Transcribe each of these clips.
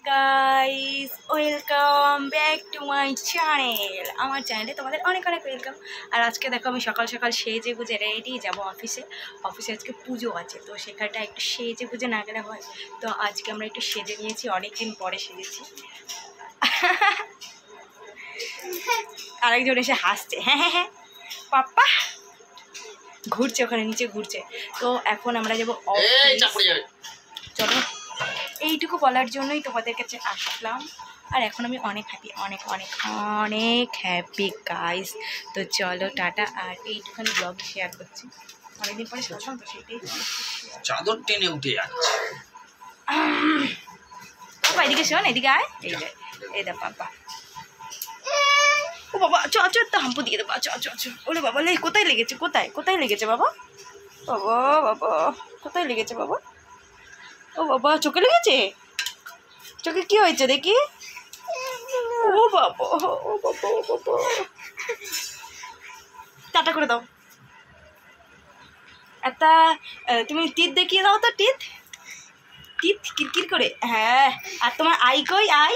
Guys, welcome back to my channel. আমার চ্যানেলে তোমাদের অনেক অনেক ওয়েলকাম। আর আজকে দেখো আমি সকাল সকাল সেজে গুজে রেডি যাবো অফিসে। আজকে পুজো আছে, তো সেখানটা একটু সেজে গুজে না গেলে হয়। তো আজকে আমরা একটু সেজে নিয়েছি, অনেকদিন পরে সেজেছি। আরেকজন এসে হাসছে, হ্যাঁ হ্যাঁ হ্যাঁ পাপ্পা ঘুরছে, ওখানে নিচে ঘুরছে। তো এখন আমরা যাবো অফিস। চলো, এইটুকু বলার জন্যই তোমাদের কাছে আসলাম। আর এখন আমি অনেক হ্যাপি, অনেক অনেক অনেক হ্যাপি গাইস। তো চলো টাটা। আর এইটুখানি ব্লগ শেয়ার করছি, অনেকদিন পরে শুনলাম তো সেটাই। চাদর টেনে উঠে যাচ্ছে। বাবা এদিকে শোন, এদিকে আয়। এই দা বাবা, ও বাবা চ চ, তো হাম্পু দিয়ে দেবো। চ চ চ। ওরে বাবা, কোথায় লেগেছে? কোথায় কোথায় লেগেছে বাবা? বাবা বাবা, কোথায় লেগেছে বাবা? ও বাবা, চোখে লেগেছে? চোখে কি হয়েছে দেখি? ও বাবা, ও বাবা, ও বাবা। টাটা করে দাও একটা। তুমি টিথ দেখিয়ে দাও তো, টিথ কিরকির করে। হ্যাঁ, আর তোমার আই কই? আই,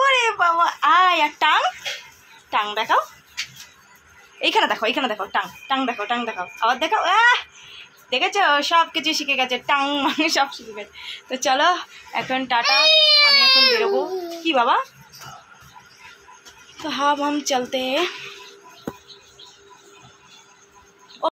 ওরে বাবা, আই। আর টাং, টাং দেখাও। এইখানে দেখো, এইখানে দেখো, টাং টাং দেখাও, টাং দেখাও, আবার দেখাও। দেখেছো, সব কিছু শিখে গেছে, টাং মানে সব শিখে গেছে। তো চলো এখন টাটা, আমি এখন বেরোবো। কি বাবা? তো হাম চলতে